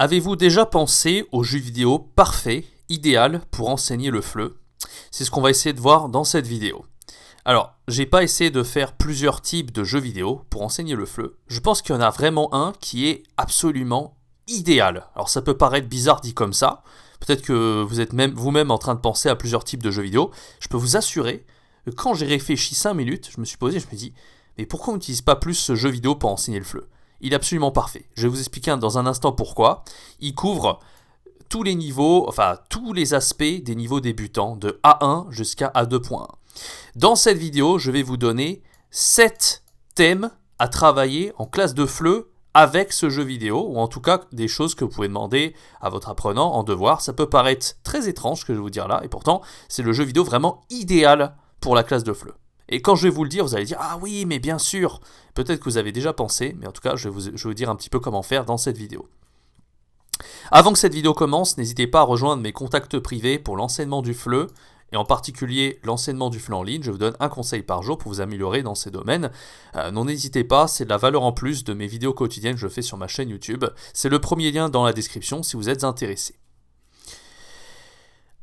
Avez-vous déjà pensé au jeu vidéo parfait, idéal pour enseigner le FLE? C'est ce qu'on va essayer de voir dans cette vidéo. Alors, j'ai pas essayé de faire plusieurs types de jeux vidéo pour enseigner le FLE. Je pense qu'il y en a vraiment un qui est absolument idéal. Alors ça peut paraître bizarre dit comme ça. Peut-être que vous êtes même vous-même en train de penser à plusieurs types de jeux vidéo. Je peux vous assurer que quand j'ai réfléchi 5 minutes, je me suis dit, mais pourquoi on n'utilise pas plus ce jeu vidéo pour enseigner le FLE? Il est absolument parfait. Je vais vous expliquer dans un instant pourquoi. Il couvre tous les niveaux, enfin tous les aspects des niveaux débutants, de A1 jusqu'à A2.1. Dans cette vidéo, je vais vous donner 7 thèmes à travailler en classe de FLE avec ce jeu vidéo, ou en tout cas des choses que vous pouvez demander à votre apprenant en devoir. Ça peut paraître très étrange ce que je vais vous dire là, et pourtant c'est le jeu vidéo vraiment idéal pour la classe de FLE. Et quand je vais vous le dire, vous allez dire « Ah oui, mais bien sûr !» Peut-être que vous avez déjà pensé, mais en tout cas, je vais vous dire un petit peu comment faire dans cette vidéo. Avant que cette vidéo commence, n'hésitez pas à rejoindre mes contacts privés pour l'enseignement du FLE, et en particulier l'enseignement du FLE en ligne. Je vous donne un conseil par jour pour vous améliorer dans ces domaines. Non, n'hésitez pas, c'est de la valeur en plus de mes vidéos quotidiennes que je fais sur ma chaîne YouTube. C'est le premier lien dans la description si vous êtes intéressé.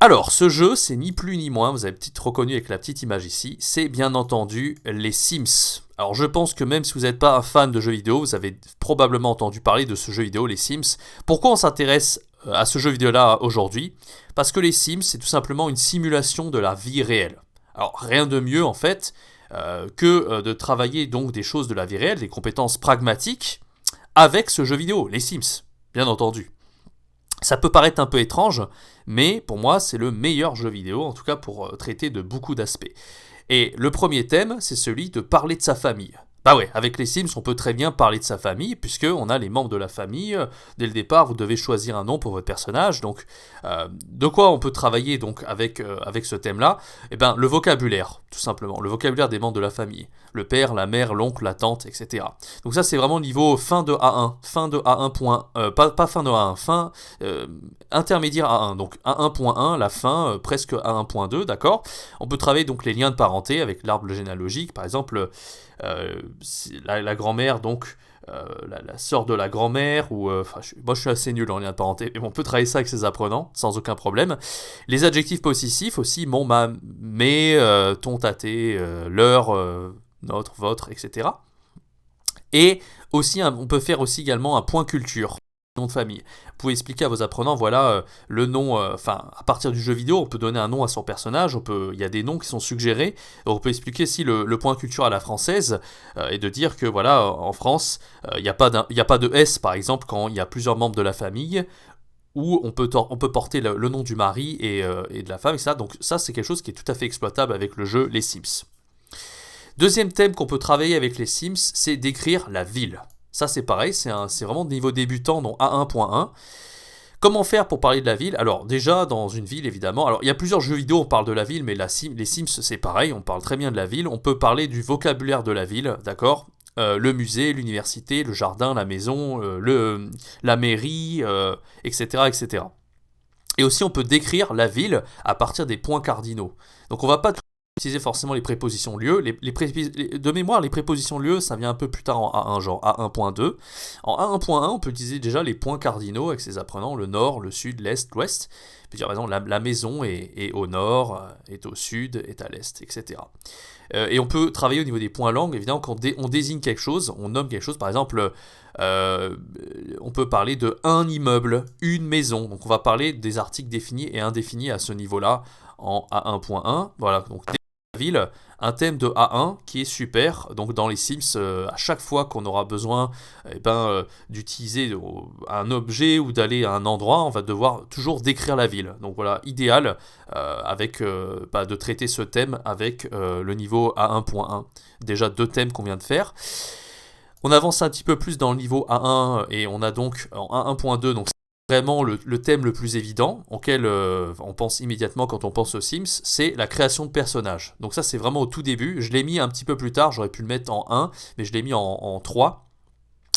Alors, ce jeu, c'est ni plus ni moins, vous avez peut-être reconnu avec la petite image ici, c'est bien entendu les Sims. Alors, je pense que même si vous n'êtes pas un fan de jeux vidéo, vous avez probablement entendu parler de ce jeu vidéo, les Sims. Pourquoi on s'intéresse à ce jeu vidéo-là aujourd'hui? Parce que les Sims, c'est tout simplement une simulation de la vie réelle. Alors, rien de mieux, en fait, que de travailler donc des choses de la vie réelle, des compétences pragmatiques, avec ce jeu vidéo, les Sims, bien entendu. Ça peut paraître un peu étrange, mais pour moi, c'est le meilleur jeu vidéo, en tout cas pour traiter de beaucoup d'aspects. Et le premier thème, c'est celui de parler de sa famille. Bah ouais, avec les Sims, on peut très bien parler de sa famille, puisqu'on a les membres de la famille. Dès le départ, vous devez choisir un nom pour votre personnage. Donc, de quoi on peut travailler donc avec ce thème-là? Eh bien, le vocabulaire, tout simplement. Le vocabulaire des membres de la famille. Le père, la mère, l'oncle, la tante, etc. Donc ça, c'est vraiment niveau fin de A1. Fin de A1. Pas fin de A1, fin intermédiaire A1. Donc A1.1, la fin, presque A1.2, d'accord? On peut travailler donc les liens de parenté avec l'arbre généalogique, par exemple... la grand-mère, donc la sœur de la grand-mère, ou moi je suis assez nul en lien de parenté, mais on peut travailler ça avec ses apprenants sans aucun problème. Les adjectifs possessifs aussi, mon, ma, mes, ton, ta, tes, leur, notre, votre, etc. Et aussi, on peut faire aussi également un point culture. Nom de famille. Vous pouvez expliquer à vos apprenants, voilà, le nom, à partir du jeu vidéo, on peut donner un nom à son personnage, il y a des noms qui sont suggérés, on peut expliquer si le point culture à la française, et de dire que, voilà, en France, il n'y a pas de S, par exemple, quand il y a plusieurs membres de la famille, où on peut porter le nom du mari et de la femme, etc. Donc ça, c'est quelque chose qui est tout à fait exploitable avec le jeu Les Sims. Deuxième thème qu'on peut travailler avec les Sims, c'est d'écrire la ville. Ça c'est pareil, c'est vraiment de niveau débutant, donc A1.1. Comment faire pour parler de la ville? Alors déjà dans une ville évidemment, alors il y a plusieurs jeux vidéo où on parle de la ville, mais les Sims c'est pareil, on parle très bien de la ville. On peut parler du vocabulaire de la ville, d'accord? Le musée, l'université, le jardin, la maison, la mairie, etc., etc. Et aussi on peut décrire la ville à partir des points cardinaux. Donc on va pas utiliser forcément les prépositions lieu. De mémoire, les prépositions lieu, ça vient un peu plus tard en A1, genre A1.2. En A1.1, on peut utiliser déjà les points cardinaux avec ses apprenants, le nord, le sud, l'est, l'ouest. On peut dire par exemple la maison est au nord, est au sud, est à l'est, etc. Et on peut travailler au niveau des points langues, évidemment, quand on désigne quelque chose, on nomme quelque chose, par exemple, on peut parler de un immeuble, une maison. Donc on va parler des articles définis et indéfinis à ce niveau-là en A1.1. Voilà, donc ville, un thème de A1 qui est super. Donc dans les Sims, à chaque fois qu'on aura besoin d'utiliser un objet ou d'aller à un endroit, on va devoir toujours décrire la ville. Donc voilà, idéal de traiter ce thème avec le niveau A1.1. Déjà 2 thèmes qu'on vient de faire. On avance un petit peu plus dans le niveau A1 et on a donc en A1.2, donc vraiment le thème le plus évident auquel on pense immédiatement quand on pense aux Sims, c'est la création de personnages. Donc ça c'est vraiment au tout début, je l'ai mis un petit peu plus tard, j'aurais pu le mettre en 1, mais je l'ai mis en 3.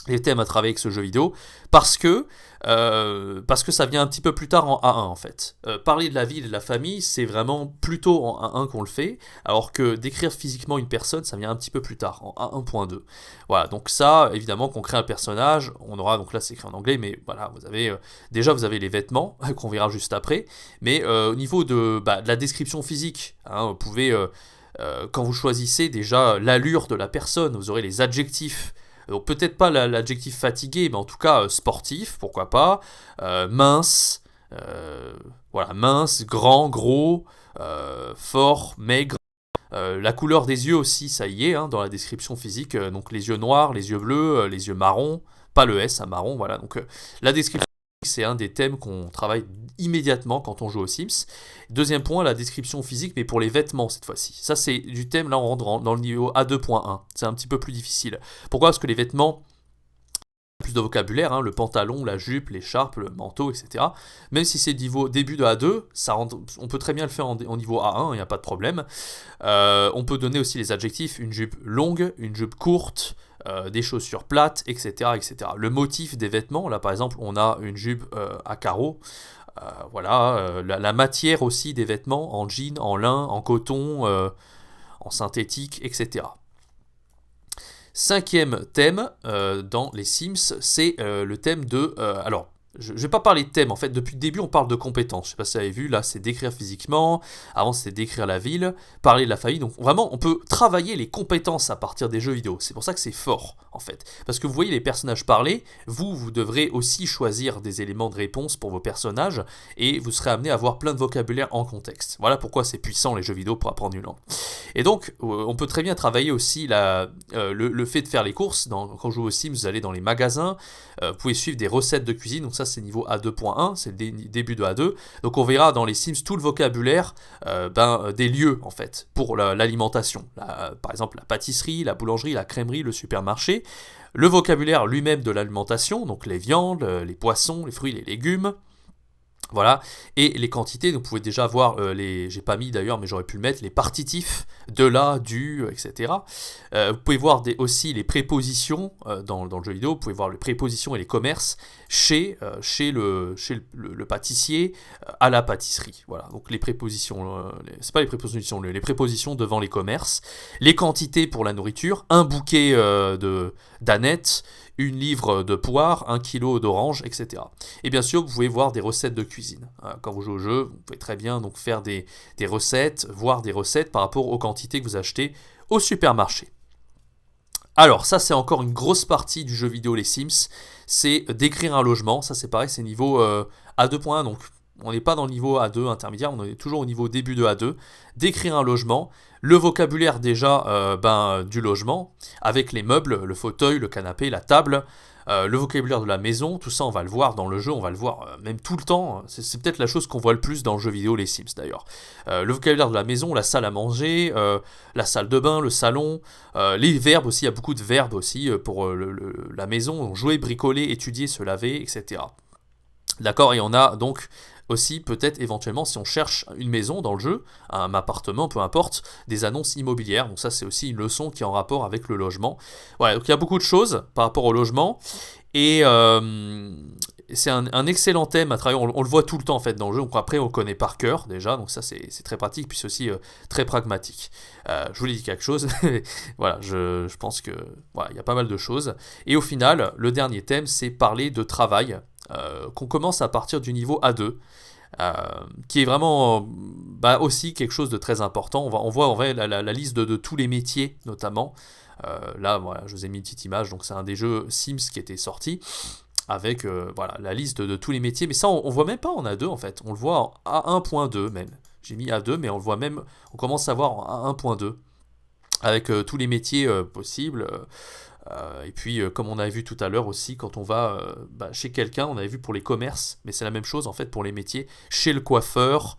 les thèmes à travailler avec ce jeu vidéo, parce que ça vient un petit peu plus tard en A1 en fait. Parler de la ville et de la famille, c'est vraiment plutôt en A1 qu'on le fait, alors que décrire physiquement une personne, ça vient un petit peu plus tard, en A1.2. Voilà, donc ça, évidemment, qu'on crée un personnage, on aura, donc là c'est écrit en anglais, mais voilà, vous avez vous avez les vêtements, qu'on verra juste après, mais au niveau de la description physique, hein, vous pouvez, quand vous choisissez déjà l'allure de la personne, vous aurez les adjectifs. Donc peut-être pas l'adjectif fatigué, mais en tout cas sportif, pourquoi pas, mince, voilà, mince, grand, gros, fort, maigre. La couleur des yeux aussi, ça y est, hein, dans la description physique, donc les yeux noirs, les yeux bleus, les yeux marrons, pas le S, un marron, voilà. Donc la description physique, c'est un des thèmes qu'on travaille immédiatement quand on joue aux Sims. Deuxième point, la description physique, mais pour les vêtements cette fois-ci. Ça, c'est du thème, là on rentre dans le niveau A2.1. C'est un petit peu plus difficile. Pourquoi ? Parce que les vêtements, plus de vocabulaire, hein, le pantalon, la jupe, l'écharpe, le manteau, etc. Même si c'est niveau début de A2, on peut très bien le faire en niveau A1, il n'y a pas de problème. On peut donner aussi les adjectifs, une jupe longue, une jupe courte, des chaussures plates, etc., etc. Le motif des vêtements, là par exemple, on a une jupe à carreaux. Voilà, la matière aussi des vêtements, en jean, en lin, en coton, en synthétique, etc. Cinquième thème dans les Sims, c'est le thème de... alors, je ne vais pas parler de thème, en fait, depuis le début on parle de compétences. Je ne sais pas si vous avez vu, là c'est décrire physiquement, avant c'était décrire la ville, parler de la famille. Donc vraiment, on peut travailler les compétences à partir des jeux vidéo. C'est pour ça que c'est fort, en fait. Parce que vous voyez les personnages parler, vous devrez aussi choisir des éléments de réponse pour vos personnages, et vous serez amené à avoir plein de vocabulaire en contexte. Voilà pourquoi c'est puissant les jeux vidéo pour apprendre une langue. Et donc, on peut très bien travailler aussi le fait de faire les courses. Quand vous jouez aux Sims, vous allez dans les magasins, vous pouvez suivre des recettes de cuisine, donc ça c'est niveau A2.1, c'est le début de A2. Donc on verra dans les Sims tout le vocabulaire des lieux en fait, pour l'alimentation. Par exemple la pâtisserie, la boulangerie, la crèmerie, le supermarché. Le vocabulaire lui-même de l'alimentation, donc les viandes, les poissons, les fruits, les légumes. Voilà, et les quantités, vous pouvez déjà voir j'ai pas mis d'ailleurs, mais j'aurais pu le mettre, les partitifs, de, là, du, etc. Vous pouvez voir aussi les prépositions dans le jeu vidéo, vous pouvez voir les prépositions et les commerces chez le pâtissier, à la pâtisserie. Voilà, donc les prépositions, c'est pas les prépositions, les prépositions devant les commerces, les quantités pour la nourriture, un bouquet d'ânettes, une livre de poire, 1 kilo d'orange, etc. Et bien sûr, vous pouvez voir des recettes de cuisine. Quand vous jouez au jeu, vous pouvez très bien donc faire des recettes, voir des recettes par rapport aux quantités que vous achetez au supermarché. Alors, ça c'est encore une grosse partie du jeu vidéo Les Sims, c'est décrire un logement. Ça c'est pareil, c'est niveau A2.1, donc on n'est pas dans le niveau A2 intermédiaire, on est toujours au niveau début de A2. Décrire un logement, le vocabulaire déjà du logement, avec les meubles, le fauteuil, le canapé, la table, le vocabulaire de la maison, tout ça on va le voir dans le jeu, on va le voir même tout le temps. C'est peut-être la chose qu'on voit le plus dans le jeu vidéo Les Sims d'ailleurs. Le vocabulaire de la maison, la salle à manger, la salle de bain, le salon, les verbes aussi, il y a beaucoup de verbes aussi pour la maison, donc jouer, bricoler, étudier, se laver, etc. D'accord, et on a donc aussi peut-être éventuellement si on cherche une maison dans le jeu, un appartement, peu importe, des annonces immobilières. Donc ça c'est aussi une leçon qui est en rapport avec le logement. Voilà, donc il y a beaucoup de choses par rapport au logement. Et c'est un excellent thème à travailler, on le voit tout le temps en fait dans le jeu, donc après on le connaît par cœur déjà, donc ça c'est très pratique, puis c'est aussi très pragmatique. Je vous l'ai dit quelque chose, voilà, je pense que voilà, il y a pas mal de choses. Et au final, le dernier thème c'est parler de travail, qu'on commence à partir du niveau A2, qui est vraiment aussi quelque chose de très important. On voit en vrai la liste de tous les métiers notamment. Là, voilà, je vous ai mis une petite image, donc c'est un des jeux Sims qui était sorti, avec voilà, la liste de tous les métiers, mais ça on voit même pas en A2 en fait, on le voit en A1.2 même. J'ai mis A2, mais on le voit même, on commence à voir en A1.2, avec tous les métiers possibles. Et puis, comme on avait vu tout à l'heure aussi, quand on va chez quelqu'un, on avait vu pour les commerces, mais c'est la même chose en fait pour les métiers, chez le coiffeur,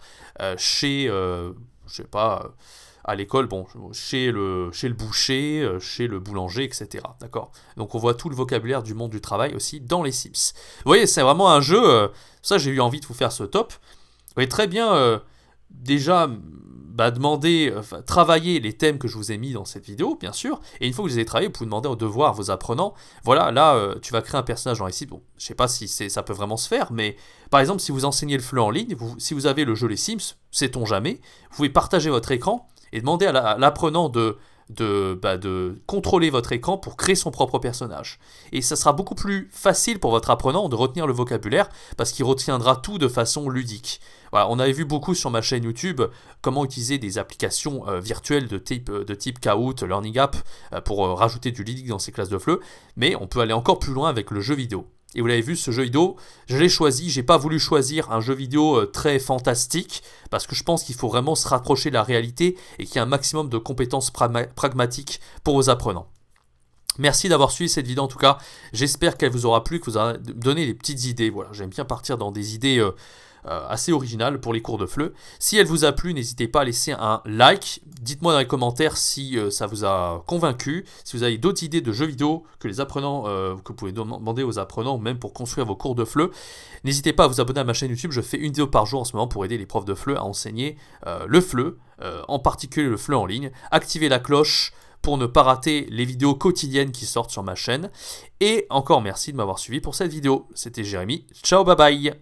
chez, je sais pas, à l'école, bon, chez le boucher, chez le boulanger, etc. D'accord ? Donc on voit tout le vocabulaire du monde du travail aussi dans les Sims. Vous voyez, c'est vraiment un jeu, ça j'ai eu envie de vous faire ce top. Vous voyez très bien déjà travailler les thèmes que je vous ai mis dans cette vidéo, bien sûr, et une fois que vous les avez travaillés, vous pouvez demander au devoir à vos apprenants, voilà, là, tu vas créer un personnage dans les Sims, bon, je sais pas si ça peut vraiment se faire, mais par exemple, si vous enseignez le FLE en ligne, si vous avez le jeu Les Sims, sait-on jamais, vous pouvez partager votre écran et demander à l'apprenant de contrôler votre écran pour créer son propre personnage. Et ça sera beaucoup plus facile pour votre apprenant de retenir le vocabulaire parce qu'il retiendra tout de façon ludique. Voilà, on avait vu beaucoup sur ma chaîne YouTube comment utiliser des applications virtuelles de type Kahoot, Learning App pour rajouter du ludique dans ces classes de FLE, mais on peut aller encore plus loin avec le jeu vidéo. Et vous l'avez vu, ce jeu vidéo, je l'ai choisi, j'ai pas voulu choisir un jeu vidéo très fantastique, parce que je pense qu'il faut vraiment se rapprocher de la réalité et qu'il y a un maximum de compétences pragmatiques pour vos apprenants. Merci d'avoir suivi cette vidéo en tout cas, j'espère qu'elle vous aura plu, que vous aura donné des petites idées. Voilà, j'aime bien partir dans des idées assez originales pour les cours de FLE. Si elle vous a plu, n'hésitez pas à laisser un like, dites-moi dans les commentaires si ça vous a convaincu, si vous avez d'autres idées de jeux vidéo que les apprenants, que vous pouvez demander aux apprenants, ou même pour construire vos cours de FLE. N'hésitez pas à vous abonner à ma chaîne YouTube, je fais une vidéo par jour en ce moment pour aider les profs de FLE à enseigner le FLE, en particulier le FLE en ligne. Activez la cloche pour ne pas rater les vidéos quotidiennes qui sortent sur ma chaîne. Et encore merci de m'avoir suivi pour cette vidéo. C'était Jérémy. Ciao, bye bye.